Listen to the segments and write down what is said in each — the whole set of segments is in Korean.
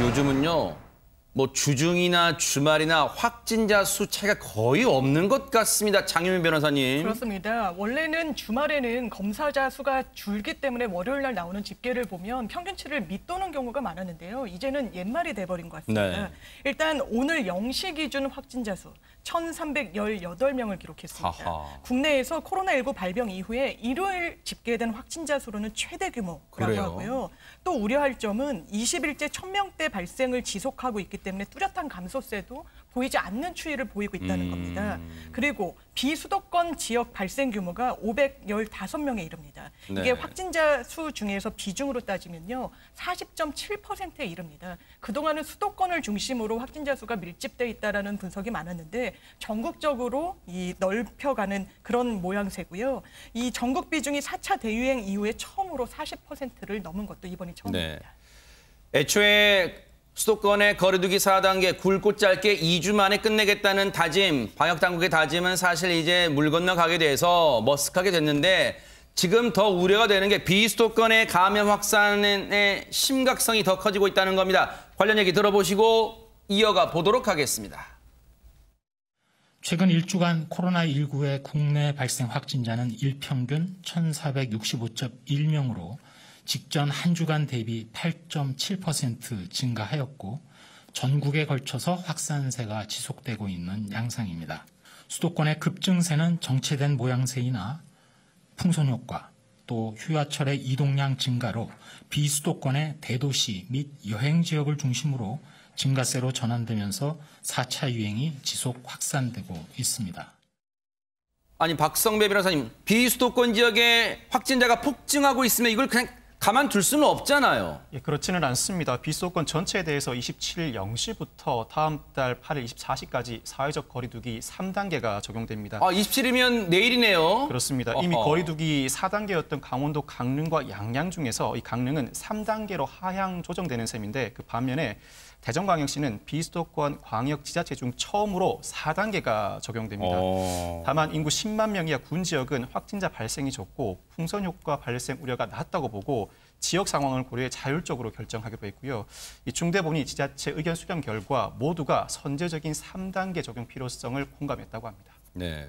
요즘은요, 뭐 주중이나 주말이나 확진자 수 차이가 거의 없는 것 같습니다. 장유민 변호사님. 그렇습니다. 원래는 주말에는 검사자 수가 줄기 때문에 월요일 날 나오는 집계를 보면 평균치를 밑도는 경우가 많았는데요. 이제는 옛말이 돼버린 것 같습니다. 네. 일단 오늘 0시 기준 확진자 수 1,318명을 기록했습니다. 하하. 국내에서 코로나19 발병 이후에 일요일 집계된 확진자 수로는 최대 규모라고 그래요? 하고요. 또 우려할 점은 20일째 1,000명대 발생을 지속하고 있기 때문에 뚜렷한 감소세도 보이지 않는 추이를 보이고 있다는 겁니다. 그리고 비수도권 지역 발생 규모가 515명에 이릅니다. 네. 이게 확진자 수 중에서 비중으로 따지면요. 40.7%에 이릅니다. 그동안은 수도권을 중심으로 확진자 수가 밀집돼 있다라는 분석이 많았는데 전국적으로 이 넓혀가는 그런 모양새고요. 이 전국 비중이 4차 대유행 이후에 처음으로 40%를 넘은 것도 이번이 처음입니다. 네. 애초에 수도권의 거리두기 4단계 굵고 짧게 2주 만에 끝내겠다는 다짐, 방역당국의 다짐은 사실 이제 물 건너가게 돼서 머쓱하게 됐는데 지금 더 우려가 되는 게 비수도권의 감염 확산의 심각성이 더 커지고 있다는 겁니다. 관련 얘기 들어보시고 이어가 보도록 하겠습니다. 최근 일주간 코로나19의 국내 발생 확진자는 일평균 1,465.1명으로 직전 한 주간 대비 8.7% 증가하였고 전국에 걸쳐서 확산세가 지속되고 있는 양상입니다. 수도권의 급증세는 정체된 모양새이나 풍선 효과, 또 휴야철의 이동량 증가로 비수도권의 대도시 및 여행 지역을 중심으로 증가세로 전환되면서 4차 유행이 지속 확산되고 있습니다. 아니 박성배 변호사님, 비수도권 지역에 확진자가 폭증하고 있으면 이걸 그냥 가만둘 수는 없잖아요. 예, 그렇지는 않습니다. 비수도권 전체에 대해서 27일 0시부터 다음 달 8일 24시까지 사회적 거리두기 3단계가 적용됩니다. 27일이면 내일이네요. 그렇습니다. 이미 거리두기 4단계였던 강원도 강릉과 양양 중에서 이 강릉은 3단계로 하향 조정되는 셈인데 그 반면에 대전광역시는 비수도권 광역지자체 중 처음으로 4단계가 적용됩니다. 다만 인구 10만 명 이하 군 지역은 확진자 발생이 적고 풍선 효과 발생 우려가 낮다고 보고 지역 상황을 고려해 자율적으로 결정하기로 했고요. 이 중대본이 지자체 의견 수렴 결과 모두가 선제적인 3단계 적용 필요성을 공감했다고 합니다. 네.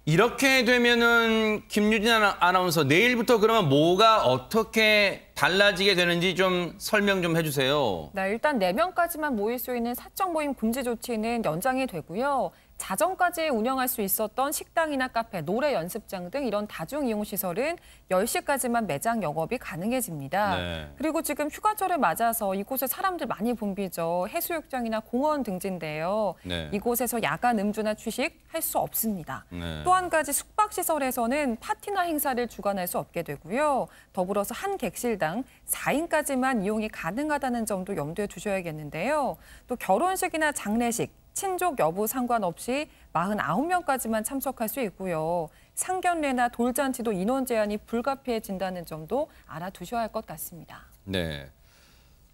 이렇게 되면은 김유진 아나운서 내일부터 그러면 뭐가 어떻게 달라지게 되는지 좀 설명 좀 해주세요. 네, 일단 4명까지만 모일 수 있는 사적 모임 금지 조치는 연장이 되고요. 자정까지 운영할 수 있었던 식당이나 카페, 노래 연습장 등 이런 다중이용시설은 10시까지만 매장 영업이 가능해집니다. 네. 그리고 지금 휴가철을 맞아서 이곳에 사람들 많이 붐비죠. 해수욕장이나 공원 등지인데요. 네. 이곳에서 야간 음주나 취식 할 수 없습니다. 네. 또 한 가지 숙박시설에서는 파티나 행사를 주관할 수 없게 되고요. 더불어서 한 객실당 4인까지만 이용이 가능하다는 점도 염두에 두셔야겠는데요. 또 결혼식이나 장례식, 친족 여부 상관없이 49명까지만 참석할 수 있고요. 상견례나 돌잔치도 인원 제한이 불가피해진다는 점도 알아두셔야 할 것 같습니다. 네.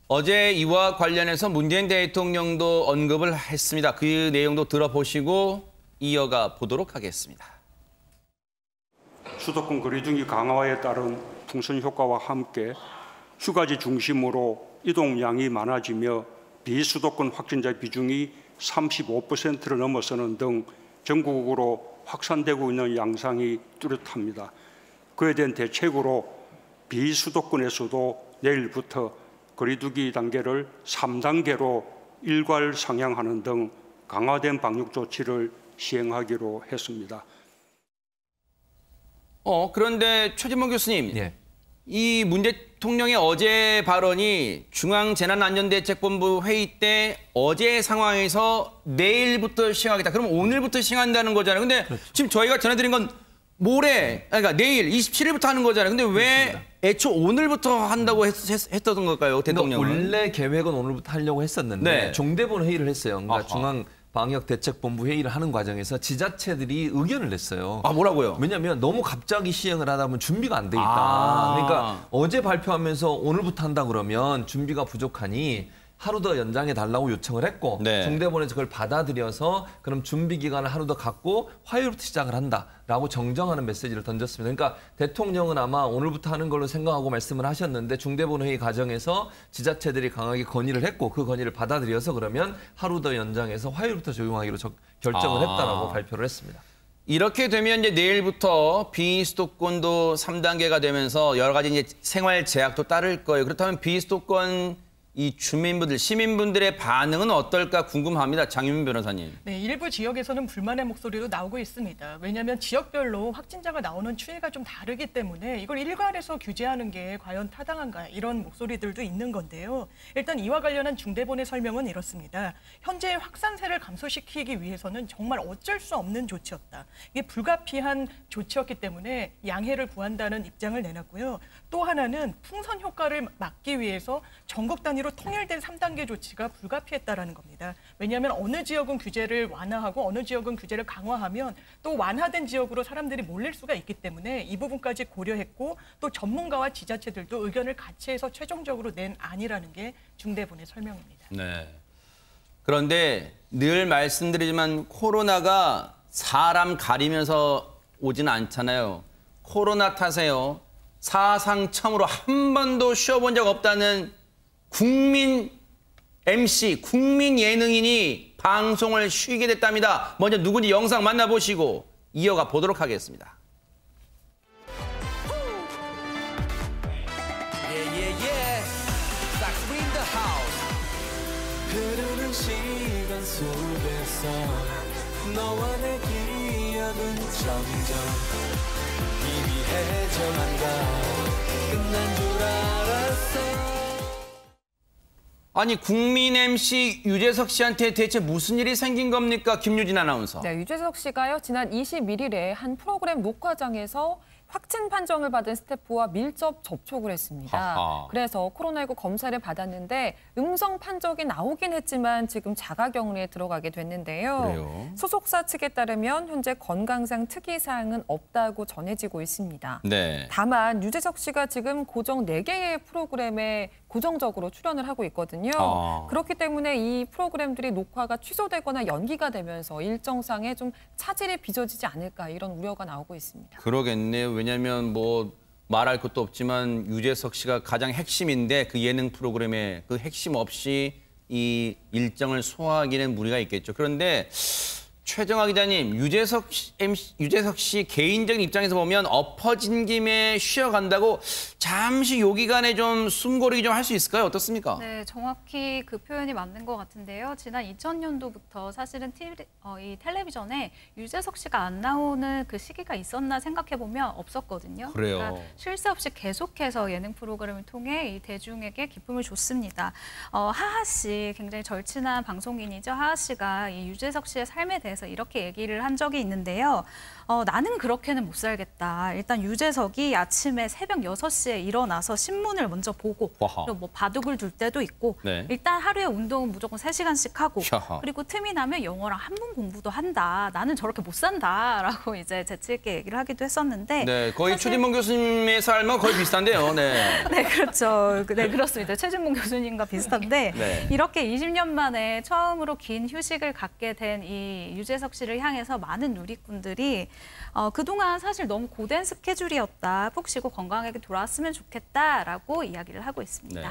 어제 이와 관련해서 문재인 대통령도 언급을 했습니다. 그 내용도 들어보시고 이어가 보도록 하겠습니다. 수도권 거리두기 강화에 따른 풍선 효과와 함께 휴가지 중심으로 이동량이 많아지며 비수도권 확진자 비중이 35%를 넘어서는 등 전국으로 확산되고 있는 양상이 뚜렷합니다. 그에 대한 대책으로 비수도권에서도 내일부터 거리두기 단계를 3단계로 일괄 상향하는 등 강화된 방역 조치를 시행하기로 했습니다. 그런데 최진봉 교수님, 예. 이 문 대통령의 어제 발언이 중앙재난안전대책본부 회의 때 어제 상황에서 내일부터 시행하겠다. 그럼 오늘부터 시행한다는 거잖아요. 근데 그렇죠. 지금 저희가 전해드린 건 모레, 그러니까 내일 27일부터 하는 거잖아요. 근데 왜 그렇습니다. 애초 오늘부터 한다고 했던 걸까요, 대통령은? 원래 계획은 오늘부터 하려고 했었는데 네. 종대본 회의를 했어요. 그러니까 중앙방역대책본부 회의를 하는 과정에서 지자체들이 의견을 냈어요. 뭐라고요? 왜냐하면 너무 갑자기 시행을 하다 보면 준비가 안 돼 있다. 그러니까 어제 발표하면서 오늘부터 한다 그러면 준비가 부족하니 하루 더 연장해 달라고 요청을 했고 네. 중대본에서 그걸 받아들여서 그럼 준비 기간을 하루 더 갖고 화요일부터 시작을 한다라고 정정하는 메시지를 던졌습니다. 그러니까 대통령은 아마 오늘부터 하는 걸로 생각하고 말씀을 하셨는데 중대본 회의 과정에서 지자체들이 강하게 건의를 했고 그 건의를 받아들여서 그러면 하루 더 연장해서 화요일부터 적용하기로 결정을 했다라고 발표를 했습니다. 이렇게 되면 이제 내일부터 비수도권도 3단계가 되면서 여러 가지 이제 생활 제약도 따를 거예요. 그렇다면 비수도권 이 주민분들, 시민분들의 반응은 어떨까 궁금합니다. 장윤민 변호사님. 네, 일부 지역에서는 불만의 목소리도 나오고 있습니다. 왜냐하면 지역별로 확진자가 나오는 추이가 좀 다르기 때문에 이걸 일괄해서 규제하는 게 과연 타당한가 이런 목소리들도 있는 건데요. 일단 이와 관련한 중대본의 설명은 이렇습니다. 현재의 확산세를 감소시키기 위해서는 정말 어쩔 수 없는 조치였다. 이게 불가피한 조치였기 때문에 양해를 구한다는 입장을 내놨고요. 또 하나는 풍선 효과를 막기 위해서 전국 단위로 통일된 3단계 조치가 불가피했다라는 겁니다. 왜냐하면 어느 지역은 규제를 완화하고 어느 지역은 규제를 강화하면 또 완화된 지역으로 사람들이 몰릴 수가 있기 때문에 이 부분까지 고려했고 또 전문가와 지자체들도 의견을 같이 해서 최종적으로 낸 안이라는 게 중대본의 설명입니다. 네. 그런데 늘 말씀드리지만 코로나가 사람 가리면서 오지는 않잖아요. 코로나 탓에요. 사상 처음으로 한 번도 쉬어본 적 없다는 국민 MC, 국민 예능인이 방송을 쉬게 됐답니다. 먼저 누군지 영상 만나보시고 이어가 보도록 하겠습니다. 흐르는 시간 속에서 너와 내 기억은 점점 희미해져간다. 끝난 줄 알았어. 아니 국민 MC 유재석 씨한테 대체 무슨 일이 생긴 겁니까? 김유진 아나운서. 네, 유재석 씨가요. 지난 21일에 한 프로그램 녹화장에서 확진 판정을 받은 스태프와 밀접 접촉을 했습니다. 하하. 그래서 코로나19 검사를 받았는데 음성 판정이 나오긴 했지만 지금 자가격리에 들어가게 됐는데요. 그래요? 소속사 측에 따르면 현재 건강상 특이사항은 없다고 전해지고 있습니다. 네. 다만 유재석 씨가 지금 고정 4개의 프로그램에 고정적으로 출연을 하고 있거든요. 그렇기 때문에 이 프로그램들이 녹화가 취소되거나 연기가 되면서 일정상에 좀 차질이 빚어지지 않을까 이런 우려가 나오고 있습니다. 그러겠네요. 왜냐하면 뭐 말할 것도 없지만 유재석 씨가 가장 핵심인데 그 예능 프로그램에 그 핵심 없이 이 일정을 소화하기는 무리가 있겠죠. 그런데 최정화 기자님, 유재석 씨 개인적인 입장에서 보면 엎어진 김에 쉬어간다고 잠시 요 기간에 좀 숨고르기 좀 할 수 있을까요? 어떻습니까? 네, 정확히 그 표현이 맞는 것 같은데요. 지난 2000년도부터 사실은 이 텔레비전에 유재석 씨가 안 나오는 그 시기가 있었나 생각해보면 없었거든요. 그래요. 그러니까 쉴 새 없이 계속해서 예능 프로그램을 통해 이 대중에게 기쁨을 줬습니다. 하하 씨, 굉장히 절친한 방송인이죠. 하하 씨가 이 유재석 씨의 삶에 대해서 이렇게 얘기를 한 적이 있는데요. 나는 그렇게는 못 살겠다. 일단 유재석이 아침에 새벽 6시에 일어나서 신문을 먼저 보고 와하. 그리고 뭐 바둑을 둘 때도 있고 네. 일단 하루에 운동은 무조건 3시간씩 하고 야하. 그리고 틈이 나면 영어랑 한문 공부도 한다. 나는 저렇게 못 산다라고 이제 재치 있게 얘기를 하기도 했었는데 네, 거의 사실- 최진봉 교수님의 삶은 거의 비슷한데요. 네. 네, 그렇죠. 네, 그렇습니다. 최진봉 교수님과 비슷한데 네. 이렇게 20년 만에 처음으로 긴 휴식을 갖게 된 이 유재석 씨를 향해서 많은 누리꾼들이 그동안 사실 너무 고된 스케줄이었다. 푹 쉬고 건강하게 돌아왔으면 좋겠다라고 이야기를 하고 있습니다. 네.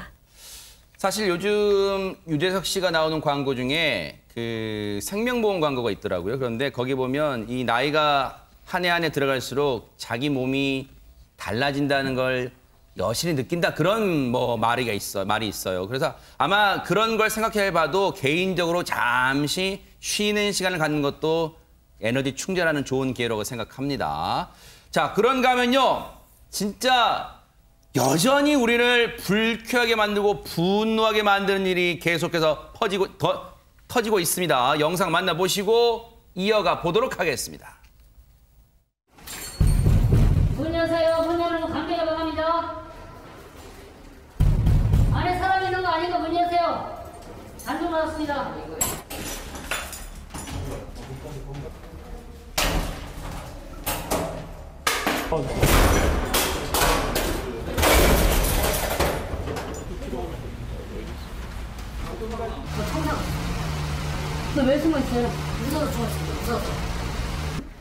사실 요즘 유재석 씨가 나오는 광고 중에 그 생명보험 광고가 있더라고요. 그런데 거기 보면 이 나이가 한 해 한 해 들어갈수록 자기 몸이 달라진다는 걸 여실히 느낀다. 그런 뭐 말이 있어요. 그래서 아마 그런 걸 생각해봐도 개인적으로 잠시 쉬는 시간을 갖는 것도 에너지 충전하는 좋은 기회라고 생각합니다. 자, 그런가 하면요. 진짜 여전히 우리를 불쾌하게 만들고 분노하게 만드는 일이 계속해서 터지고 있습니다. 영상 만나보시고 이어가 보도록 하겠습니다. 문 여세요. 문 열어서 관계가 나갑니다. 안에 사람 있는 거 아니까 문 여세요. 단속 받았습니다. 너 왜 숨어 있어요? 무서워 죽었어. 무서워.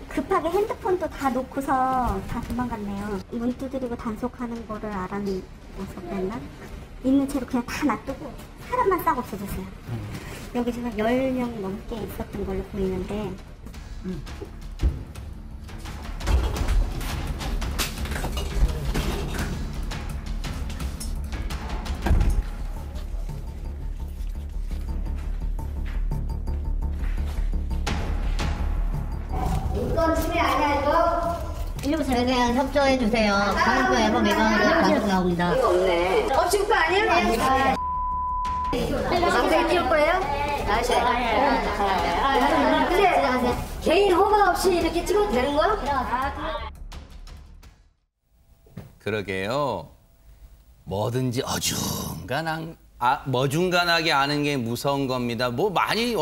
급하게 핸드폰도 다 놓고서 다 도망갔네요. 문 두드리고 단속하는 거를 알아내서 그랬나? 있는 채로 그냥 다 놔두고 사람만 싹 없어졌어요. 여기 지금 10명 넘게 있었던 걸로 보이는데 이건 침해 아니야 이거? 일부러 그냥 협조해 주세요. 방금 앨범 매각하는 방송 나옵니다. 이거 없네. 없을 거 아니야? 방송에 띄울 거예요? 근데 개인 허가 없이 이렇게 찍어도 되는 거야? 그러게요. 뭐든지 머중간하게 아는 게 무서운 겁니다. 뭐 많이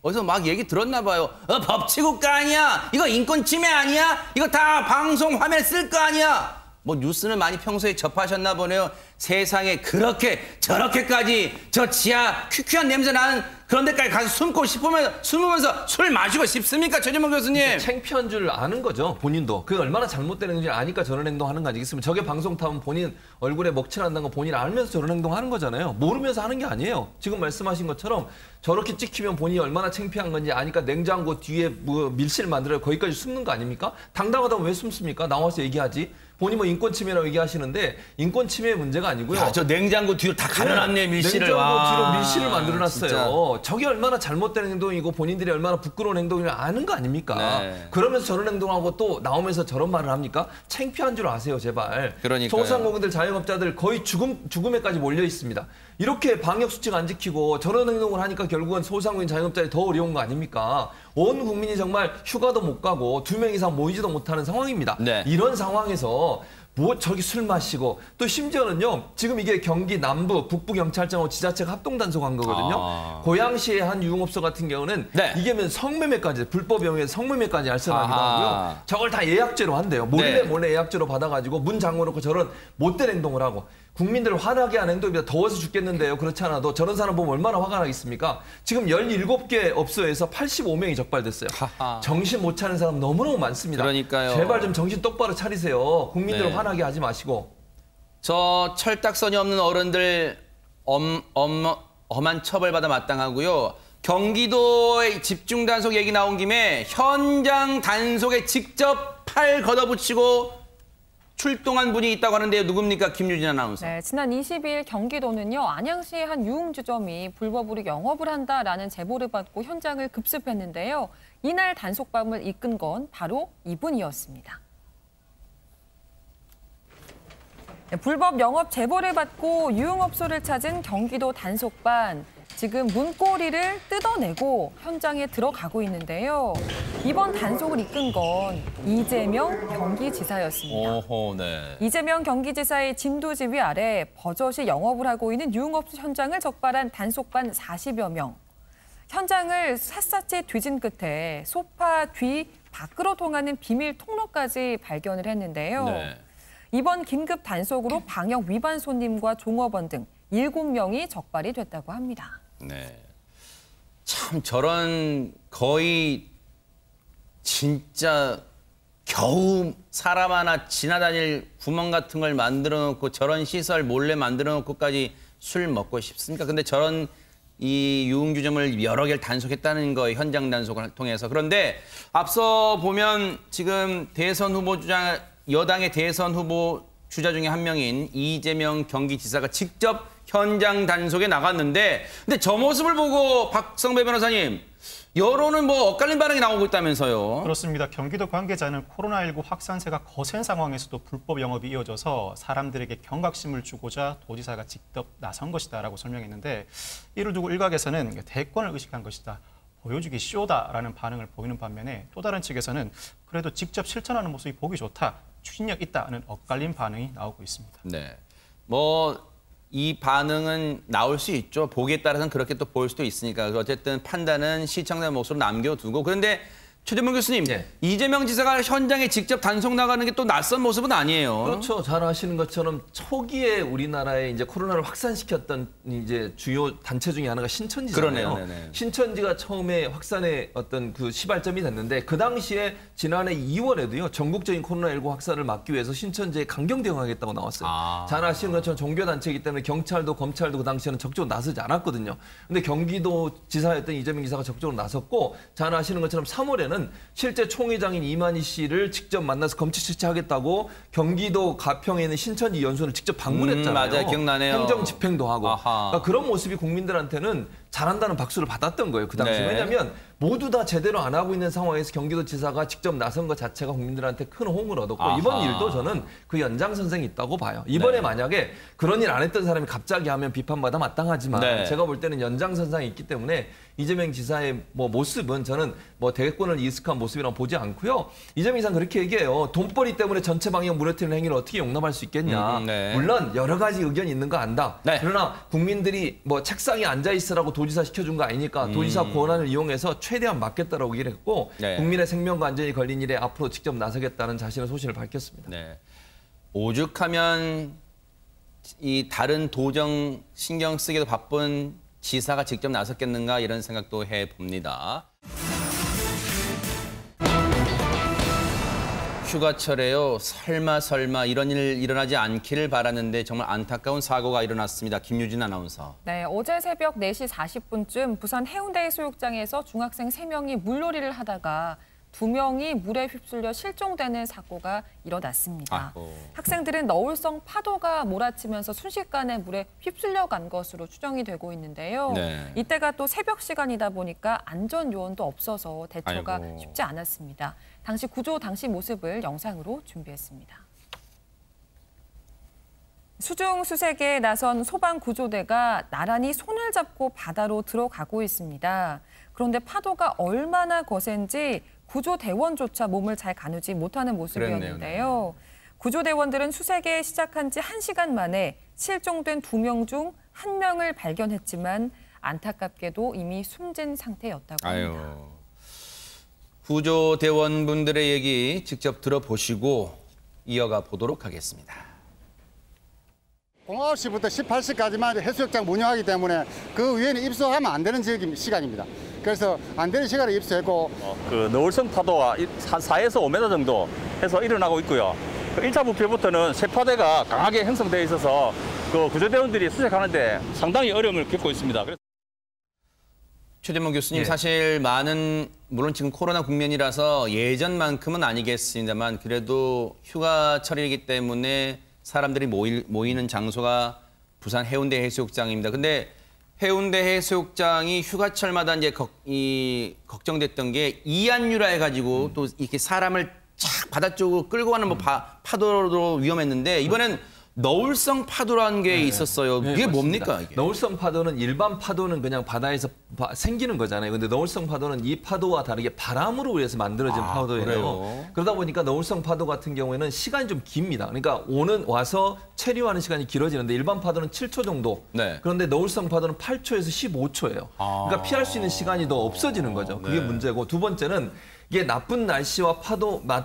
어디서 막 얘기 들었나 봐요. 법치국가 아니야? 이거 인권 침해 아니야? 이거 다 방송 화면에 쓸 거 아니야? 뭐 뉴스는 많이 평소에 접하셨나 보네요. 세상에 그렇게 저렇게까지 저 지하 퀴퀴한 냄새 나는 그런 데까지 가서 숨으면서 술 마시고 싶습니까? 최진봉 교수님. 창피한 줄 아는 거죠, 본인도. 그게 얼마나 잘못되는지 아니까 저런 행동하는 거 아니겠습니까? 저게 방송 타면 본인 얼굴에 먹칠한다는 거 본인 알면서 저런 행동하는 거잖아요. 모르면서 하는 게 아니에요. 지금 말씀하신 것처럼 저렇게 찍히면 본인이 얼마나 창피한 건지 아니까 냉장고 뒤에 뭐 밀실 만들어요. 거기까지 숨는 거 아닙니까? 당당하다면 왜 숨습니까? 나와서 얘기하지. 본인 뭐 인권 침해라고 얘기하시는데 인권 침해의 문제가 아니고요. 야, 저 냉장고 뒤로 다 가려놨네, 밀실을. 냉장고 뒤로 밀실을 만들어놨어요. 진짜. 저게 얼마나 잘못된 행동이고 본인들이 얼마나 부끄러운 행동을 아는 거 아닙니까? 네. 그러면서 저런 행동하고 또 나오면서 저런 말을 합니까? 창피한 줄 아세요, 제발. 그러니까요. 소상공인들, 자영업자들 거의 죽음에까지 몰려 있습니다. 이렇게 방역 수칙 안 지키고 저런 행동을 하니까 결국은 소상공인 자영업자들이 더 어려운 거 아닙니까? 온 국민이 정말 휴가도 못 가고 2명 이상 모이지도 못하는 상황입니다. 네. 이런 상황에서 뭐 저기 술 마시고 또 심지어는요 지금 이게 경기 남부 북부경찰청하고 지자체가 합동단속한 거거든요. 고양시의 한 유흥업소 같은 경우는 네. 이게면 성매매까지 불법 영유에 성매매까지 알선하기도 하고요. 저걸 다 예약제로 한대요. 몰래 예약제로 받아가지고 문 잠궈놓고 저런 못된 행동을 하고 국민들을 화나게 하는 행동입니다. 더워서 죽겠는데요. 그렇지 않아도 저런 사람 보면 얼마나 화가 나겠습니까? 지금 17개 업소에서 85명이 적발됐어요. 정신 못 차리는 사람 너무너무 많습니다. 그러니까요. 제발 좀 정신 똑바로 차리세요. 국민들을 네. 화나게 하지 마시고. 저 철딱선이 없는 어른들 엄한 처벌받아 마땅하고요. 경기도의 집중 단속 얘기 나온 김에 현장 단속에 직접 팔 걷어붙이고 출동한 분이 있다고 하는데요. 누굽니까? 김유진 아나운서. 네, 지난 22일 경기도는요. 안양시의 한 유흥주점이 불법으로 영업을 한다라는 제보를 받고 현장을 급습했는데요. 이날 단속반을 이끈 건 바로 이분이었습니다. 네, 불법 영업 제보를 받고 유흥업소를 찾은 경기도 단속반. 지금 문고리를 뜯어내고 현장에 들어가고 있는데요. 이번 단속을 이끈 건 이재명 경기지사였습니다. 오호, 네. 이재명 경기지사의 진두지휘 아래 버젓이 영업을 하고 있는 유흥업소 현장을 적발한 단속반 40여 명. 현장을 샅샅이 뒤진 끝에 소파 뒤 밖으로 통하는 비밀 통로까지 발견을 했는데요. 네. 이번 긴급 단속으로 방역 위반 손님과 종업원 등 7명이 적발이 됐다고 합니다. 네. 참 저런 거의 진짜 겨우 사람 하나 지나다닐 구멍 같은 걸 만들어 놓고 저런 시설 몰래 만들어 놓고까지 술 먹고 싶습니까? 근데 저런 이 유흥주점을 여러 개를 단속했다는 거예요. 현장 단속을 통해서. 그런데 앞서 보면 지금 대선 후보 주자, 여당의 대선 후보 주자 중에 한 명인 이재명 경기지사가 직접 현장 단속에 나갔는데 근데 저 모습을 보고 박성배 변호사님 여론은 뭐 엇갈린 반응이 나오고 있다면서요. 그렇습니다. 경기도 관계자는 코로나19 확산세가 거센 상황에서도 불법 영업이 이어져서 사람들에게 경각심을 주고자 도지사가 직접 나선 것이다라고 설명했는데 이를 두고 일각에서는 대권을 의식한 것이다. 보여주기 쇼다라는 반응을 보이는 반면에 또 다른 측에서는 그래도 직접 실천하는 모습이 보기 좋다. 추진력 있다는 엇갈린 반응이 나오고 있습니다. 네. 뭐 이 반응은 나올 수 있죠. 보기에 따라서는 그렇게 또 보일 수도 있으니까. 어쨌든 판단은 시청자 몫으로 남겨두고. 그런데 최재문 교수님, 네. 이재명 지사가 현장에 직접 단속 나가는 게 또 낯선 모습은 아니에요. 그렇죠. 잘 아시는 것처럼 초기에 우리나라에 이제 코로나를 확산시켰던 이제 주요 단체 중에 하나가 신천지잖아요. 그러네요. 네네. 신천지가 처음에 확산의 어떤 그 시발점이 됐는데 그 당시에 지난해 2월에도요. 전국적인 코로나19 확산을 막기 위해서 신천지에 강경 대응하겠다고 나왔어요. 잘 아시는 것처럼 종교 단체이기 때문에 경찰도 검찰도 그 당시에는 적극적으로 나서지 않았거든요. 근데 경기도 지사였던 이재명 지사가 적극적으로 나섰고 잘 아시는 것처럼 3월에는 실제 총회장인 이만희 씨를 직접 만나서 검찰 실체하겠다고 경기도 가평에 있는 신천지 연수원을 직접 방문했잖아요. 맞아요. 기억나네요. 행정 집행도 하고. 아하. 그러니까 그런 모습이 국민들한테는 잘한다는 박수를 받았던 거예요. 그 당시. 네. 왜냐하면 모두 다 제대로 안 하고 있는 상황에서 경기도지사가 직접 나선 것 자체가 국민들한테 큰 호응을 얻었고 아하. 이번 일도 저는 그 연장선상이 있다고 봐요. 이번에 네. 만약에 그런 일 안 했던 사람이 갑자기 하면 비판마다 마땅하지만 네. 제가 볼 때는 연장선상이 있기 때문에 이재명 지사의 뭐 모습은 저는 뭐 대권을 이습한 모습이라고 보지 않고요. 이재명 지사는 그렇게 얘기해요. 돈벌이 때문에 전체 방역 무너뜨리는 행위를 어떻게 용납할 수 있겠냐. 네. 물론 여러 가지 의견이 있는 거 안다. 네. 그러나 국민들이 뭐 책상에 앉아 있으라고 도지사 시켜준 거 아니니까 도지사 권한을 이용해서 최대한 막겠다라고 얘기를 했고 네. 국민의 생명과 안전이 걸린 일에 앞으로 직접 나서겠다는 자신의 소신을 밝혔습니다. 네. 오죽하면 이 다른 도정 신경 쓰기도 바쁜 지사가 직접 나섰겠는가 이런 생각도 해봅니다. 휴가철에요. 설마 이런 일 일어나지 않기를 바라는데 정말 안타까운 사고가 일어났습니다. 김유진 아나운서. 네, 어제 새벽 4시 40분쯤 부산 해운대 해수욕장에서 중학생 3명이 물놀이를 하다가 2명이 물에 휩쓸려 실종되는 사고가 일어났습니다. 아이고. 학생들은 너울성 파도가 몰아치면서 순식간에 물에 휩쓸려 간 것으로 추정이 되고 있는데요. 네. 이때가 또 새벽 시간이다 보니까 안전 요원도 없어서 대처가 아이고. 쉽지 않았습니다. 당시 구조 당시 모습을 영상으로 준비했습니다. 수중 수색에 나선 소방구조대가 나란히 손을 잡고 바다로 들어가고 있습니다. 그런데 파도가 얼마나 거센지 구조대원조차 몸을 잘 가누지 못하는 모습이었는데요. 구조대원들은 수색에 시작한 지 1시간 만에 실종된 2명 중 1명을 발견했지만 안타깝게도 이미 숨진 상태였다고 합니다. 아유. 구조대원분들의 얘기 직접 들어보시고 이어가 보도록 하겠습니다. 09시부터 18시까지만 해수욕장 운영하기 때문에 그 위에는 입수하면 안 되는 시간입니다. 그래서 안 되는 시간에 입수했고 그 너울성 파도가 한 4에서 5m 정도 해서 일어나고 있고요. 그 1차 부표부터는 새파대가 강하게 형성되어 있어서 그 구조대원들이 수색하는데 상당히 어려움을 겪고 있습니다. 최재문 교수님, 예. 사실 물론 지금 코로나 국면이라서 예전만큼은 아니겠습니다만 그래도 휴가철이기 때문에 사람들이 모이는 장소가 부산 해운대 해수욕장입니다. 근데 해운대 해수욕장이 휴가철마다 이제 걱정됐던 게 이안유라 해가지고 또 이렇게 사람을 착 바다 쪽으로 끌고 가는 뭐 파도로 위험했는데 이번엔 너울성 파도라는 게 있었어요. 네, 이게 맞습니다. 뭡니까? 이게? 너울성 파도는 일반 파도는 그냥 바다에서 생기는 거잖아요. 근데 너울성 파도는 이 파도와 다르게 바람으로 의해서 만들어진 파도예요. 그래요? 그러다 보니까 너울성 파도 같은 경우에는 시간이 좀 깁니다. 그러니까 와서 체류하는 시간이 길어지는데 일반 파도는 7초 정도. 네. 그런데 너울성 파도는 8초에서 15초예요. 그러니까 피할 수 있는 시간이 더 없어지는 거죠. 그게 네. 문제고 두 번째는 이게 나쁜 날씨와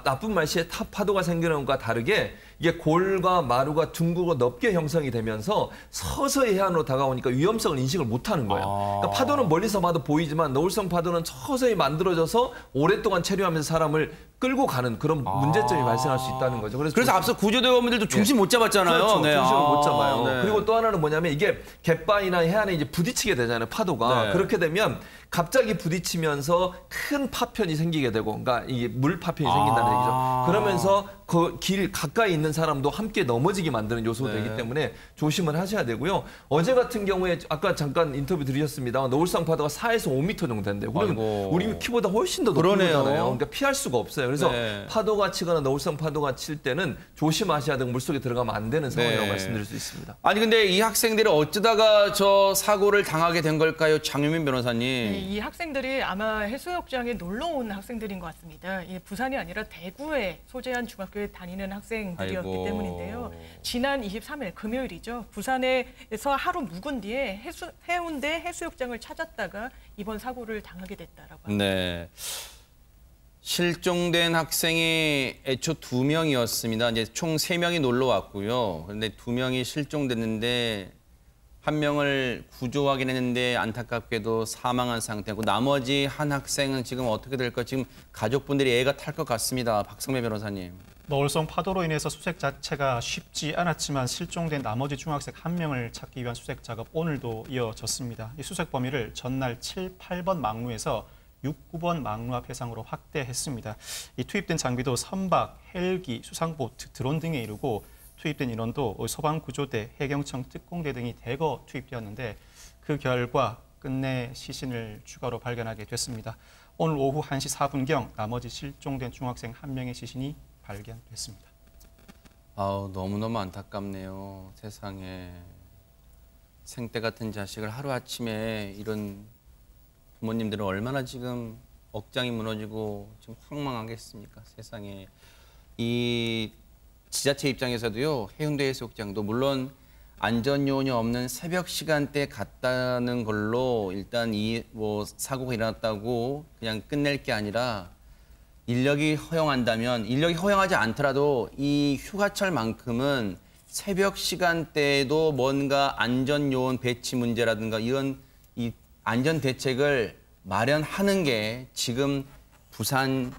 나쁜 날씨에 파도가 생기는 것과 다르게 이게 골과 마루가 둥글고 넓게 형성이 되면서 서서히 해안으로 다가오니까 위험성을 인식을 못하는 거예요. 그러니까 파도는 멀리서 봐도 보이지만 너울성 파도는 서서히 만들어져서 오랫동안 체류하면서 사람을 끌고 가는 그런 문제점이 발생할 수 있다는 거죠. 그래서 앞서 구조대원분들도 중심 못 잡았잖아요. 그렇죠. 네. 중심을 못 잡아요. 네. 그리고 또 하나는 뭐냐면 이게 갯바위나 해안에 이제 부딪히게 되잖아요. 파도가. 네. 그렇게 되면 갑자기 부딪히면서 큰 파편이 생기게 되고, 그러니까 이게 물 파편이 생긴다는 얘기죠. 그러면서 그 길 가까이 있는 사람도 함께 넘어지게 만드는 요소가 네. 되기 때문에 조심을 하셔야 되고요. 어제 같은 경우에 아까 잠깐 인터뷰 드렸습니다. 너울성 파도가 4에서 5m 정도 된대요. 그러면 아이고. 우리 키보다 훨씬 더 높은 그러네요. 거잖아요. 그러니까 피할 수가 없어요. 그래서 네. 파도가 치거나 너울성 파도가 칠 때는 조심하셔야 되고 물속에 들어가면 안 되는 상황이라고 네. 말씀드릴 수 있습니다. 아니 근데 이 학생들이 어쩌다가 저 사고를 당하게 된 걸까요? 장유민 변호사님. 이 학생들이 아마 해수욕장에 놀러 온 학생들인 것 같습니다. 부산이 아니라 대구에 소재한 중학교에 다니는 학생들이었기 아이고. 때문인데요. 지난 23일 금요일이죠. 부산에서 하루 묵은 뒤에 해운대 해수욕장을 찾았다가 이번 사고를 당하게 됐다라고 합니다. 네. 실종된 학생이 애초 2명이었습니다. 이제 총 3명이 놀러 왔고요. 그런데 2명이 실종됐는데 한 명을 구조하긴 했는데 안타깝게도 사망한 상태고 나머지 한 학생은 지금 어떻게 될까 지금 가족분들이 애가 탈 것 같습니다. 박성배 변호사님. 노을성 파도로 인해서 수색 자체가 쉽지 않았지만 실종된 나머지 중학생 1명을 찾기 위한 수색 작업 오늘도 이어졌습니다. 이 수색 범위를 전날 7, 8번 망루에서 6, 9번 망루 앞 해상으로 확대했습니다. 이 투입된 장비도 선박, 헬기, 수상보트, 드론 등에 이르고 투입된 인원도 소방구조대, 해경청, 특공대 등이 대거 투입되었는데 그 결과 끝내 시신을 추가로 발견하게 됐습니다. 오늘 오후 1시 4분경 나머지 실종된 중학생 1명의 시신이 발견됐습니다. 아우 너무너무 안타깝네요. 세상에 생때 같은 자식을 하루아침에 이런 부모님들은 얼마나 지금 억장이 무너지고 지금 황망하겠습니까? 세상에. 이 지자체 입장에서도요. 해운대 해수욕장도 물론 안전요원이 없는 새벽 시간대 갔다는 걸로 일단 이 뭐 사고가 일어났다고 그냥 끝낼 게 아니라 인력이 허용한다면 인력이 허용하지 않더라도 이 휴가철만큼은 새벽 시간대에도 뭔가 안전요원 배치 문제라든가 이런 이 안전 대책을 마련하는 게 지금 부산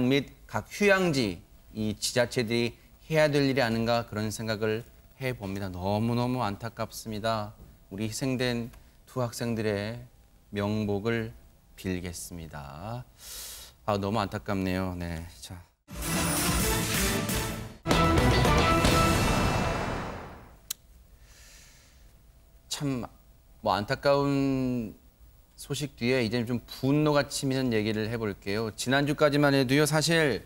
및 각 휴양지 이 지자체들이 해야 될 일이 아닌가 그런 생각을 해봅니다. 너무너무 안타깝습니다. 우리 희생된 두 학생들의 명복을 빌겠습니다. 아, 너무 안타깝네요. 네, 자. 참 뭐 안타까운 소식 뒤에 이제 좀 분노가 치미는 얘기를 해볼게요. 지난주까지만 해도요, 사실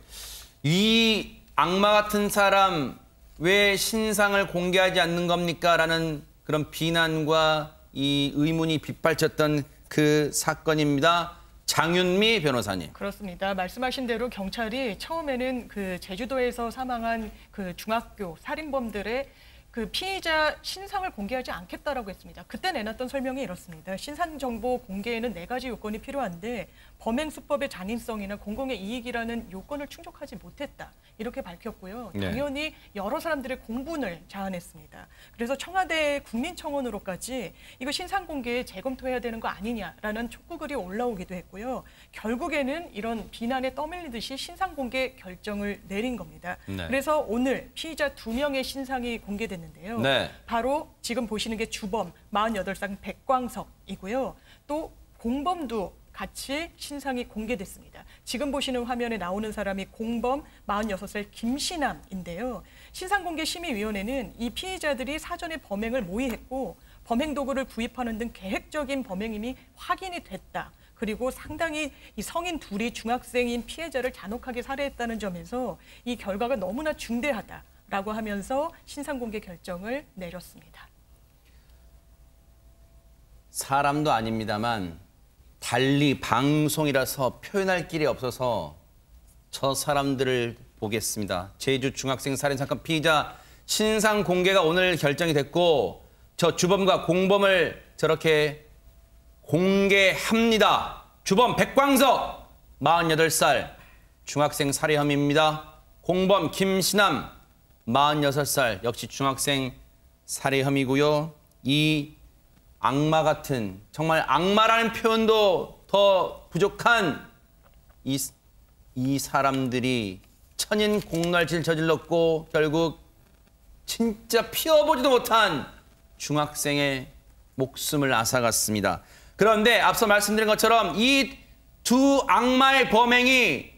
이 악마 같은 사람 왜 신상을 공개하지 않는 겁니까? 라는 그런 비난과 이 의문이 빗발쳤던 그 사건입니다. 장윤미 변호사님. 그렇습니다. 말씀하신 대로 경찰이 처음에는 그 제주도에서 사망한 그 중학교 살인범들의 그 피의자 신상을 공개하지 않겠다라고 했습니다. 그때 내놨던 설명이 이렇습니다. 신상 정보 공개에는 4가지 요건이 필요한데 범행 수법의 잔인성이나 공공의 이익이라는 요건을 충족하지 못했다. 이렇게 밝혔고요. 당연히 여러 사람들의 공분을 자아냈습니다. 그래서 청와대 국민청원으로까지 이거 신상 공개에 재검토해야 되는 거 아니냐라는 촉구글이 올라오기도 했고요. 결국에는 이런 비난에 떠밀리듯이 신상 공개 결정을 내린 겁니다. 네. 그래서 오늘 피의자 2명의 신상이 공개됐는데요. 네. 바로 지금 보시는 게 주범 48살 백광석이고요. 또 공범도 같이 신상이 공개됐습니다. 지금 보시는 화면에 나오는 사람이 공범 46살 김신남인데요. 신상공개심의위원회는 이 피의자들이 사전에 범행을 모의했고 범행 도구를 구입하는 등 계획적인 범행임이 확인이 됐다. 그리고 상당히 이 성인 둘이 중학생인 피해자를 잔혹하게 살해했다는 점에서 이 결과가 너무나 중대하다라고 하면서 신상공개 결정을 내렸습니다. 사람도 아닙니다만 달리 방송이라서 표현할 길이 없어서 저 사람들을 보겠습니다. 제주 중학생 살인사건 피의자 신상 공개가 오늘 결정이 됐고 저 주범과 공범을 저렇게 공개합니다. 주범 백광석 48살 중학생 살해 혐의입니다. 공범 김신남 46살 역시 중학생 살해 혐의고요. 이 악마 같은 정말 악마라는 표현도 더 부족한 이 사람들이 천인 공날짓을 저질렀고 결국 진짜 피워보지도 못한 중학생의 목숨을 앗아갔습니다. 그런데 앞서 말씀드린 것처럼 이 두 악마의 범행이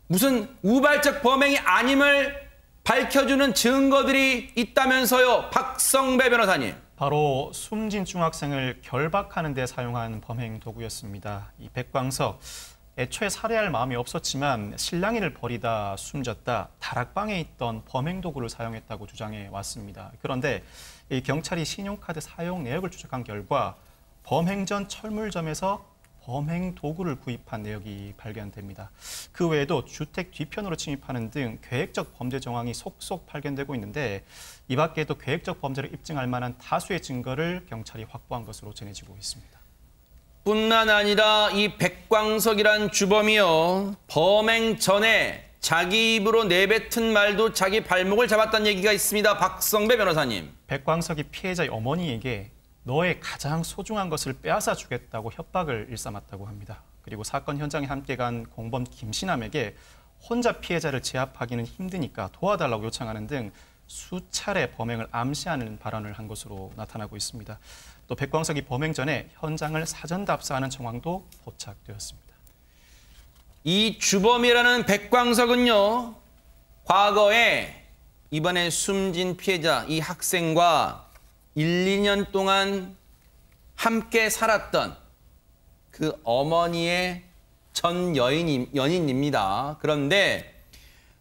무슨 우발적 범행이 아님을 밝혀주는 증거들이 있다면서요. 박성배 변호사님. 바로 숨진 중학생을 결박하는 데 사용한 범행 도구였습니다. 이 백광석, 애초에 살해할 마음이 없었지만 실랑이를 벌이다 숨졌다 다락방에 있던 범행 도구를 사용했다고 주장해 왔습니다. 그런데 이 경찰이 신용카드 사용 내역을 추적한 결과 범행 전 철물점에서 범행 도구를 구입한 내역이 발견됩니다. 그 외에도 주택 뒤편으로 침입하는 등 계획적 범죄 정황이 속속 발견되고 있는데 이 밖에도 계획적 범죄를 입증할 만한 다수의 증거를 경찰이 확보한 것으로 전해지고 있습니다. 뿐만 아니라 이 백광석이란 주범이요. 범행 전에 자기 입으로 내뱉은 말도 자기 발목을 잡았다는 얘기가 있습니다. 박성배 변호사님. 백광석이 피해자의 어머니에게 너의 가장 소중한 것을 빼앗아 주겠다고 협박을 일삼았다고 합니다. 그리고 사건 현장에 함께 간 공범 김신남에게 혼자 피해자를 제압하기는 힘드니까 도와달라고 요청하는 등 수차례 범행을 암시하는 발언을 한 것으로 나타나고 있습니다. 또 백광석이 범행 전에 현장을 사전 답사하는 정황도 포착되었습니다. 이 주범이라는 백광석은요. 과거에 이번에 숨진 피해자 이 학생과 1, 2년 동안 함께 살았던 그 어머니의 전 연인입니다. 그런데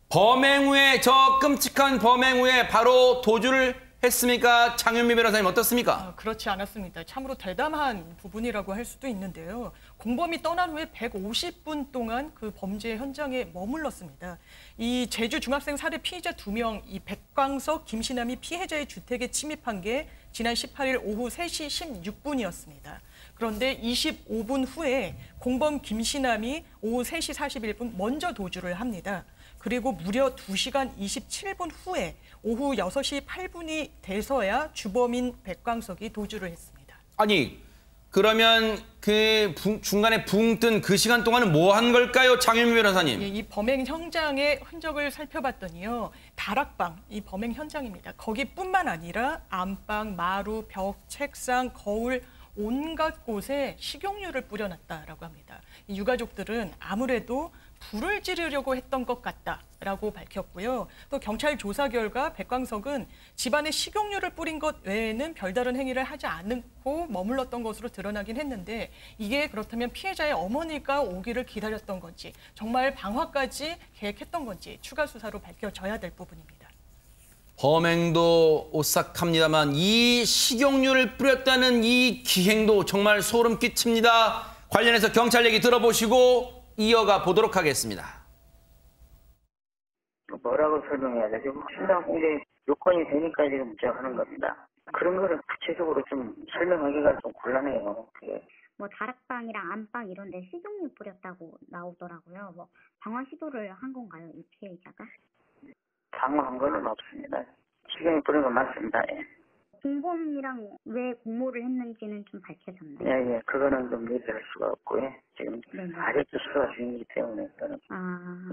범행 후에 저 끔찍한 범행 후에 바로 도주를 했습니까? 장윤미 변호사님 어떻습니까? 그렇지 않았습니다. 참으로 대담한 부분이라고 할 수도 있는데요. 공범이 떠난 후에 150분 동안 그 범죄 현장에 머물렀습니다. 이 제주 중학생 살해 피해자 2명, 이 백광석, 김신남이 피해자의 주택에 침입한 게 지난 18일 오후 3시 16분이었습니다. 그런데 25분 후에 공범 김신남이 오후 3시 41분 먼저 도주를 합니다. 그리고 무려 2시간 27분 후에 오후 6시 8분이 돼서야 주범인 백광석이 도주를 했습니다. 아니, 그러면 그 중간에 붕 뜬 그 시간 동안은 뭐 한 걸까요? 장윤미 변호사님. 예, 이 범행 현장의 흔적을 살펴봤더니요. 다락방, 이 범행 현장입니다. 거기뿐만 아니라 안방, 마루, 벽, 책상, 거울, 온갖 곳에 식용유를 뿌려놨다라고 합니다. 이 유가족들은 아무래도 불을 지르려고 했던 것 같다라고 밝혔고요. 또 경찰 조사 결과 백광석은 집안에 식용유를 뿌린 것 외에는 별다른 행위를 하지 않고 머물렀던 것으로 드러나긴 했는데 이게 그렇다면 피해자의 어머니가 오기를 기다렸던 건지 정말 방화까지 계획했던 건지 추가 수사로 밝혀져야 될 부분입니다. 범행도 오싹합니다만 이 식용유를 뿌렸다는 이 기행도 정말 소름 끼칩니다. 관련해서 경찰 얘기 들어보시고 이어가 보도록 하겠습니다. 뭐라고 설명해야 되죠? 신당 공개 요건이 되니까 지금 문제가 하는 겁니다. 그런 거를 구체적으로 좀 설명하기가 좀 곤란해요. 그게. 뭐 다락방이랑 안방 이런 데 식용유 뿌렸다고 나오더라고요. 뭐 방화 시도를 한 건가요, 이 피해자가? 방어한 거는 없습니다. 식용유 뿌린 건 맞습니다. 예. 공범이랑 왜 공모를 했는지는 좀 밝혀졌나요? 예. 그거는 좀 얘기할 수가 없고, 예. 지금 네네. 아직도 수사 중이기 때문에 저는.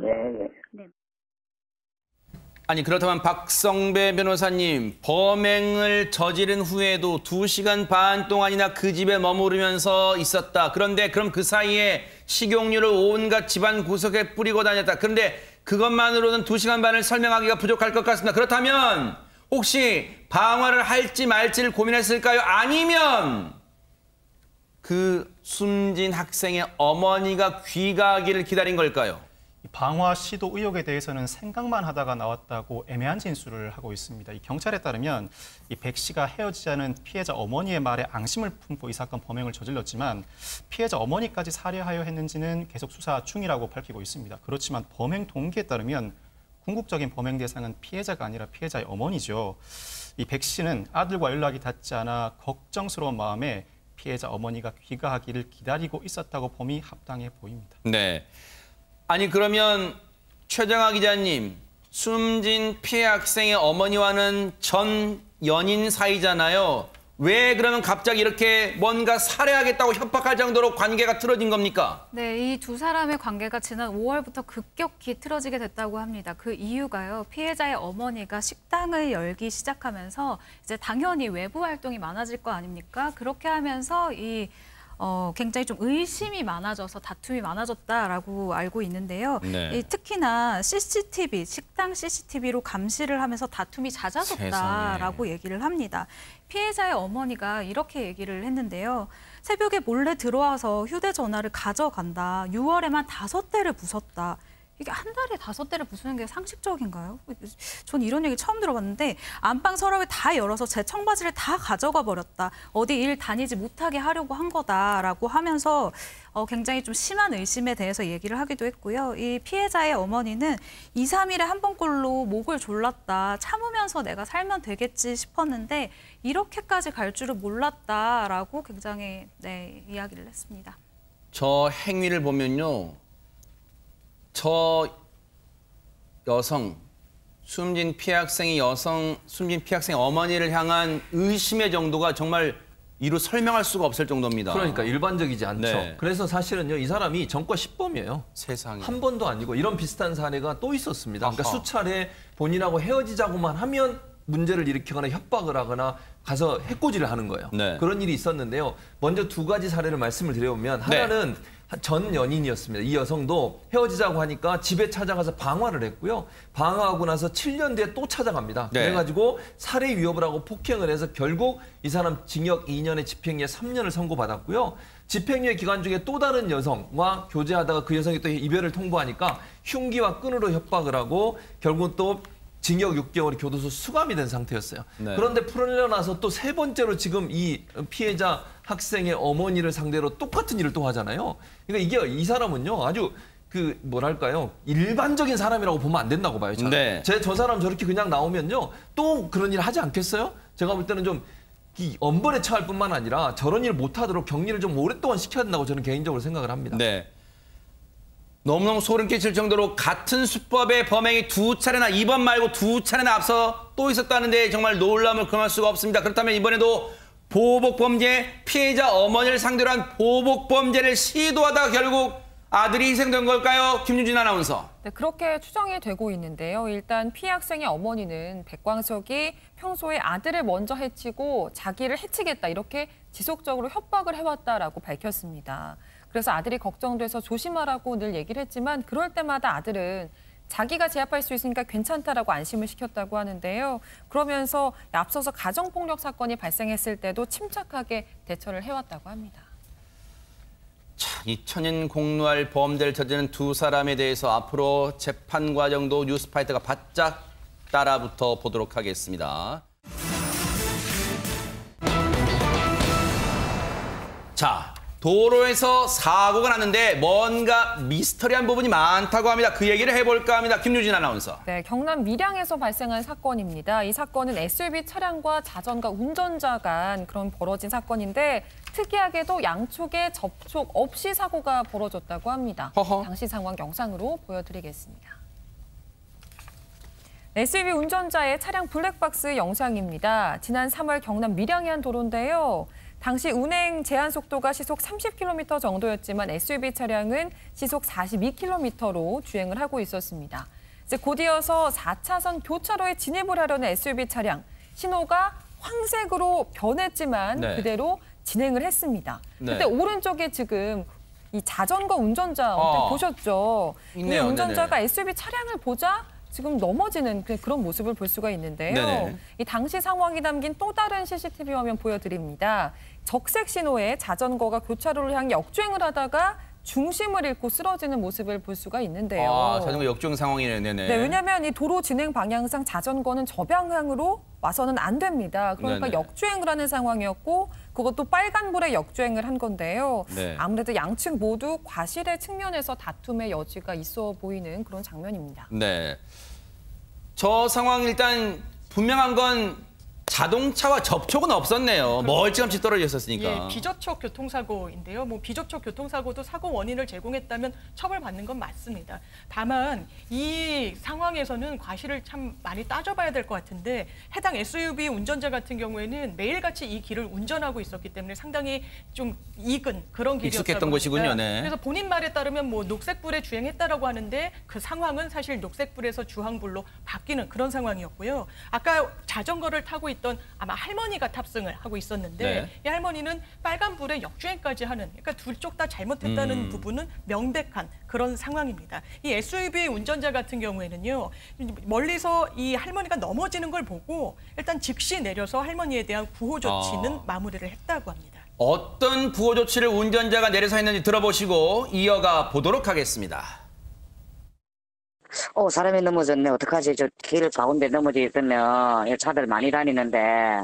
예. 네. 아니 그렇다면 박성배 변호사님, 범행을 저지른 후에도 2시간 반 동안이나 그 집에 머무르면서 있었다. 그런데 그럼 그 사이에 식용유를 온갖 집안 구석에 뿌리고 다녔다. 그런데 그것만으로는 2시간 반을 설명하기가 부족할 것 같습니다. 그렇다면 혹시 방화를 할지 말지를 고민했을까요? 아니면 그 숨진 학생의 어머니가 귀가하기를 기다린 걸까요? 방화 시도 의혹에 대해서는 생각만 하다가 나왔다고 애매한 진술을 하고 있습니다. 이 경찰에 따르면 이 백 씨가 헤어지자는 피해자 어머니의 말에 앙심을 품고 이 사건 범행을 저질렀지만 피해자 어머니까지 살해하여 했는지는 계속 수사 중이라고 밝히고 있습니다. 그렇지만 범행 동기에 따르면 궁극적인 범행 대상은 피해자가 아니라 피해자의 어머니죠. 이 백 씨는 아들과 연락이 닿지 않아 걱정스러운 마음에 피해자 어머니가 귀가하기를 기다리고 있었다고 봄이 합당해 보입니다. 네. 아니 그러면 최정아 기자님, 숨진 피해 학생의 어머니와는 전 연인 사이잖아요. 왜 그러면 갑자기 이렇게 뭔가 살해하겠다고 협박할 정도로 관계가 틀어진 겁니까? 네, 이 두 사람의 관계가 지난 5월부터 급격히 틀어지게 됐다고 합니다. 그 이유가요. 피해자의 어머니가 식당을 열기 시작하면서 이제 당연히 외부 활동이 많아질 거 아닙니까? 그렇게 하면서 굉장히 좀 의심이 많아져서 다툼이 많아졌다라고 알고 있는데요. 네. 특히나 CCTV, 식당 CCTV로 감시를 하면서 다툼이 잦아졌다라고 세상에. 얘기를 합니다. 피해자의 어머니가 이렇게 얘기를 했는데요. 새벽에 몰래 들어와서 휴대전화를 가져간다. 6월에만 5대를 부쉈다. 이게 한 달에 5대를 부수는 게 상식적인가요? 전 이런 얘기 처음 들어봤는데 안방 서랍을 다 열어서 제 청바지를 다 가져가 버렸다. 어디 일 다니지 못하게 하려고 한 거다라고 하면서 굉장히 좀 심한 의심에 대해서 얘기를 하기도 했고요. 이 피해자의 어머니는 2, 3일에 한 번꼴로 목을 졸랐다. 참으면서 내가 살면 되겠지 싶었는데 이렇게까지 갈 줄은 몰랐다라고 굉장히 이야기를 했습니다. 저 행위를 보면요. 저 여성, 숨진 피해 학생의 어머니를 향한 의심의 정도가 정말 이루 설명할 수가 없을 정도입니다. 그러니까 일반적이지 않죠. 네. 그래서 사실은요, 이 사람이 전과 10범이에요. 세상에. 한 번도 아니고 이런 비슷한 사례가 또 있었습니다. 그러니까 아하. 수차례 본인하고 헤어지자고만 하면 문제를 일으키거나 협박을 하거나 가서 해코지를 하는 거예요. 네. 그런 일이 있었는데요. 먼저 2가지 사례를 말씀을 드려보면 하나는 전 연인이었습니다. 이 여성도 헤어지자고 하니까 집에 찾아가서 방화를 했고요. 방화하고 나서 7년 뒤에 또 찾아갑니다. 네. 그래가지고 살해 위협을 하고 폭행을 해서 결국 이 사람 징역 2년에 집행유예 3년을 선고받았고요. 집행유예 기간 중에 또 다른 여성과 교제하다가 그 여성이 또 이별을 통보하니까 흉기와 끈으로 협박을 하고 결국 또 징역 6개월이 교도소 수감이 된 상태였어요. 네. 그런데 풀려나서 또 3번째로 지금 이 피해자 학생의 어머니를 상대로 똑같은 일을 또 하잖아요. 그러니까 이게 이 사람은요 아주 그 뭐랄까요 일반적인 사람이라고 보면 안 된다고 봐요. 저는. 네. 저 사람 저렇게 그냥 나오면요 또 그런 일 하지 않겠어요? 제가 볼 때는 좀 이 엄벌에 처할 뿐만 아니라 저런 일 못하도록 격리를 좀 오랫동안 시켜야 된다고 저는 개인적으로 생각을 합니다. 네. 너무너무 소름 끼칠 정도로 같은 수법의 범행이 2차례나 이번 말고 2차례나 앞서 또 있었다는데 정말 놀라움을 금할 수가 없습니다. 그렇다면 이번에도 보복범죄 피해자 어머니를 상대로 한 보복범죄를 시도하다가 결국 아들이 희생된 걸까요? 김유진 아나운서. 네, 그렇게 추정이 되고 있는데요. 일단 피해 학생의 어머니는 백광석이 평소에 아들을 먼저 해치고 자기를 해치겠다 이렇게 지속적으로 협박을 해왔다라고 밝혔습니다. 그래서 아들이 걱정돼서 조심하라고 늘 얘기를 했지만 그럴 때마다 아들은 자기가 제압할 수 있으니까 괜찮다라고 안심을 시켰다고 하는데요. 그러면서 앞서서 가정폭력 사건이 발생했을 때도 침착하게 대처를 해왔다고 합니다. 자, 이 천인공노할 범죄를 저지른 2사람에 대해서 앞으로 재판 과정도 뉴스파이터가 바짝 따라붙어 보도록 하겠습니다. 자, 도로에서 사고가 났는데 뭔가 미스터리한 부분이 많다고 합니다. 그 얘기를 해볼까 합니다. 김유진 아나운서. 네, 경남 밀양에서 발생한 사건입니다. 이 사건은 SUV 차량과 자전거 운전자 간 그런 벌어진 사건인데 특이하게도 양쪽에 접촉 없이 사고가 벌어졌다고 합니다. 허허. 당시 상황 영상으로 보여드리겠습니다. SUV 운전자의 차량 블랙박스 영상입니다. 지난 3월 경남 밀양의 한 도로인데요. 당시 운행 제한 속도가 시속 30km 정도였지만 SUV 차량은 시속 42km로 주행을 하고 있었습니다. 이제 곧이어서 4차선 교차로에 진입을 하려는 SUV 차량, 신호가 황색으로 변했지만 네. 그대로 진행을 했습니다. 네. 그때 오른쪽에 지금 이 자전거 운전자 보셨죠? 있네요. 이 운전자가 네네. SUV 차량을 보자 지금 넘어지는 그런 모습을 볼 수가 있는데요. 네네. 이 당시 상황이 담긴 또 다른 CCTV 화면 보여드립니다. 적색 신호에 자전거가 교차로를 향해 역주행을 하다가 중심을 잃고 쓰러지는 모습을 볼 수가 있는데요. 아, 자전거 역주행 상황이네요. 네네. 네, 왜냐하면 이 도로 진행 방향상 자전거는 저방향으로 와서는 안 됩니다. 그러니까 네네. 역주행을 하는 상황이었고 그것도 빨간불에 역주행을 한 건데요. 네. 아무래도 양측 모두 과실의 측면에서 다툼의 여지가 있어 보이는 그런 장면입니다. 네. 저 상황 일단 분명한 건 자동차와 접촉은 없었네요. 멀찌감치 떨어져 있었으니까. 예, 비접촉 교통사고인데요. 뭐 비접촉 교통사고도 사고 원인을 제공했다면 처벌받는 건 맞습니다. 다만 이 상황에서는 과실을 참 많이 따져봐야 될 것 같은데 해당 SUV 운전자 같은 경우에는 매일같이 이 길을 운전하고 있었기 때문에 상당히 좀 익은 그런 길이었다고 익숙했던 곳이군요. 네. 그래서 본인 말에 따르면 뭐 녹색불에 주행했다라고 하는데 그 상황은 사실 녹색불에서 주황불로 바뀌는 그런 상황이었고요. 아까 자전거를 타고 있던 아마 할머니가 탑승을 하고 있었는데 네. 이 할머니는 빨간불에 역주행까지 하는 그러니까 둘 쪽 다 잘못했다는 부분은 명백한 그런 상황입니다. 이 SUV 운전자 같은 경우에는요. 멀리서 이 할머니가 넘어지는 걸 보고 일단 즉시 내려서 할머니에 대한 구호 조치는 마무리를 했다고 합니다. 어떤 구호 조치를 운전자가 내려서 했는지 들어보시고 이어가 보도록 하겠습니다. 사람이 넘어졌네. 어떡하지? 저 길 가운데 넘어져 있으면 차들 많이 다니는데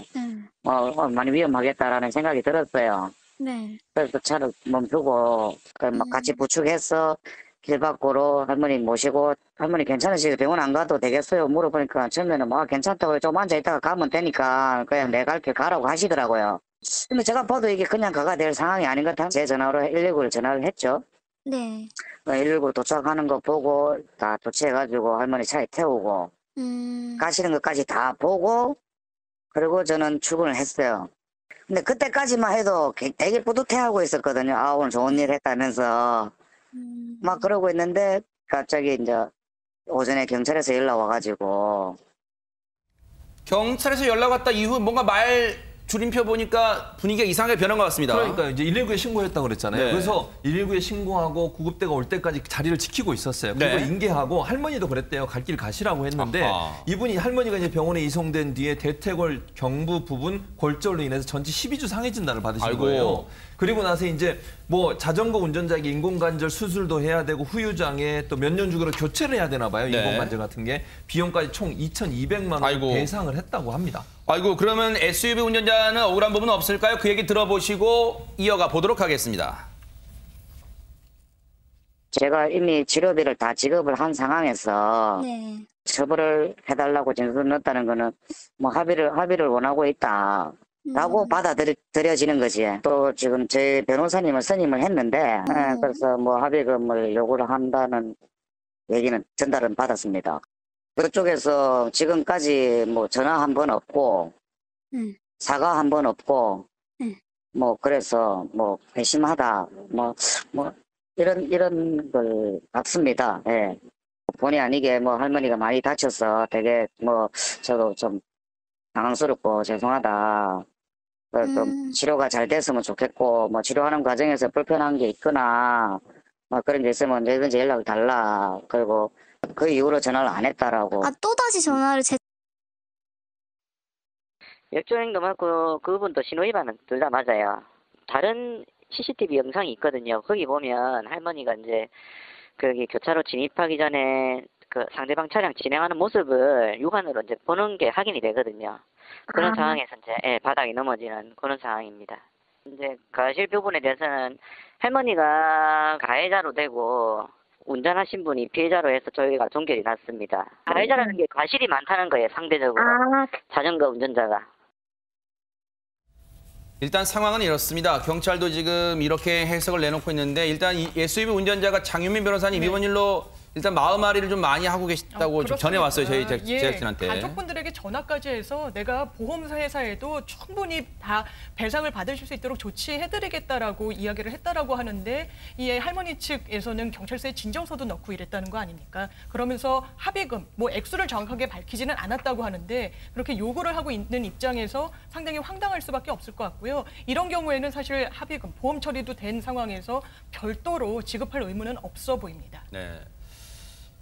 많이 위험하겠다라는 생각이 들었어요. 네. 그래서 차를 멈추고 막 같이 부축해서 길 밖으로 할머니 모시고 할머니 괜찮으시죠? 병원 안 가도 되겠어요? 물어보니까 처음에는 괜찮다고 좀 앉아있다가 가면 되니까 그냥 내 갈 길 가라고 하시더라고요. 근데 제가 봐도 이게 그냥 가가 될 상황이 아닌 것 같아요. 제 전화로 119를 전화를 했죠. 네. 119 도착하는 거 보고 다 도착해가지고 할머니 차에 태우고 가시는 것까지 다 보고 그리고 저는 출근을 했어요. 근데 그때까지만 해도 되게 뿌듯해하고 있었거든요. 오늘 좋은 일 했다면서 막 그러고 있는데 갑자기 이제 오전에 경찰에서 연락 와가지고 경찰에서 연락 왔다 이후 뭔가 말 줄임표 보니까 분위기가 이상하게 변한 것 같습니다. 그러니까 이제 119에 신고했다고 그랬잖아요. 네. 그래서 119에 신고하고 구급대가 올 때까지 자리를 지키고 있었어요. 그리고 네. 인계하고 할머니도 그랬대요. 갈 길 가시라고 했는데 이분이 할머니가 이제 병원에 이송된 뒤에 대퇴골 경부 부분 골절로 인해서 전치 12주 상해 진단을 받으신 거예요. 그리고 나서 이제 뭐 자전거 운전자에게 인공관절 수술도 해야 되고 후유장애 또 몇 년 주기로 교체를 해야 되나 봐요. 네. 인공관절 같은 게 비용까지 총 2,200만 원 배상을 했다고 합니다. 아이고, 그러면 SUV 운전자는 억울한 부분은 없을까요? 그 얘기 들어보시고 이어가 보도록 하겠습니다. 제가 이미 치료비를 다 지급을 한 상황에서 네. 처벌을 해달라고 진술 넣었다는 거는 뭐 합의를 원하고 있다라고 받아들여지는 거지. 또 지금 제 변호사님을 선임을 했는데 그래서 뭐 합의금을 요구를 한다는 얘기는 전달은 받았습니다. 그쪽에서 지금까지 뭐 전화 한 번 없고 사과 한 번 없고 뭐 그래서 뭐 배심하다 뭐 이런 걸 같습니다. 예. 본의 아니게 뭐 할머니가 많이 다쳐서 되게 뭐 저도 좀 당황스럽고 죄송하다. 좀 치료가 잘 됐으면 좋겠고 뭐 치료하는 과정에서 불편한 게 있거나 뭐 그런 게 있으면 언제든지 연락을 달라. 그리고 그 이후로 전화를 안 했다라고. 또다시 전화를 역주행도 맞고 그분도 신호위반은 둘 다 맞아요. 다른 CCTV 영상이 있거든요. 거기 보면 할머니가 이제 거기 교차로 진입하기 전에 그 상대방 차량 진행하는 모습을 육안으로 이제 보는 게 확인이 되거든요. 그런 상황에서 이제 바닥에 넘어지는 그런 상황입니다. 이제 가실 부분에 대해서는 할머니가 가해자로 되고 운전하신 분이 피해자로 해서 저희가 종결이 났습니다. 가해자라는 게 과실이 많다는 거예요, 상대적으로. 자전거 운전자가. 일단 상황은 이렇습니다. 경찰도 지금 이렇게 해석을 내놓고 있는데 일단 이 SUV 운전자가 장윤민 변호사님 이번 일로 일단 마음앓이를 좀 많이 하고 계시다고 좀 전해왔어요. 저희 제작진한테. 가족분들에게 전화까지 해서 내가 보험사 회사에도 충분히 다 배상을 받으실 수 있도록 조치해드리겠다라고 이야기를 했다라고 하는데 이 할머니 측에서는 경찰서에 진정서도 넣고 이랬다는 거 아닙니까? 그러면서 합의금, 뭐 액수를 정확하게 밝히지는 않았다고 하는데 그렇게 요구를 하고 있는 입장에서 상당히 황당할 수밖에 없을 것 같고요. 이런 경우에는 사실 합의금, 보험 처리도 된 상황에서 별도로 지급할 의무는 없어 보입니다. 네.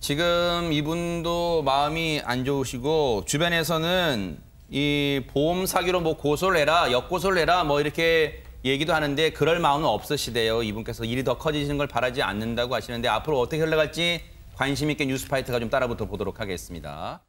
지금 이분도 마음이 안 좋으시고 주변에서는 이 보험 사기로 뭐 고소를 해라, 역고소를 해라 뭐 이렇게 얘기도 하는데 그럴 마음은 없으시대요. 이분께서 일이 더 커지시는 걸 바라지 않는다고 하시는데 앞으로 어떻게 흘러갈지 관심 있게 뉴스파이터가 좀 따라붙어 보도록 하겠습니다.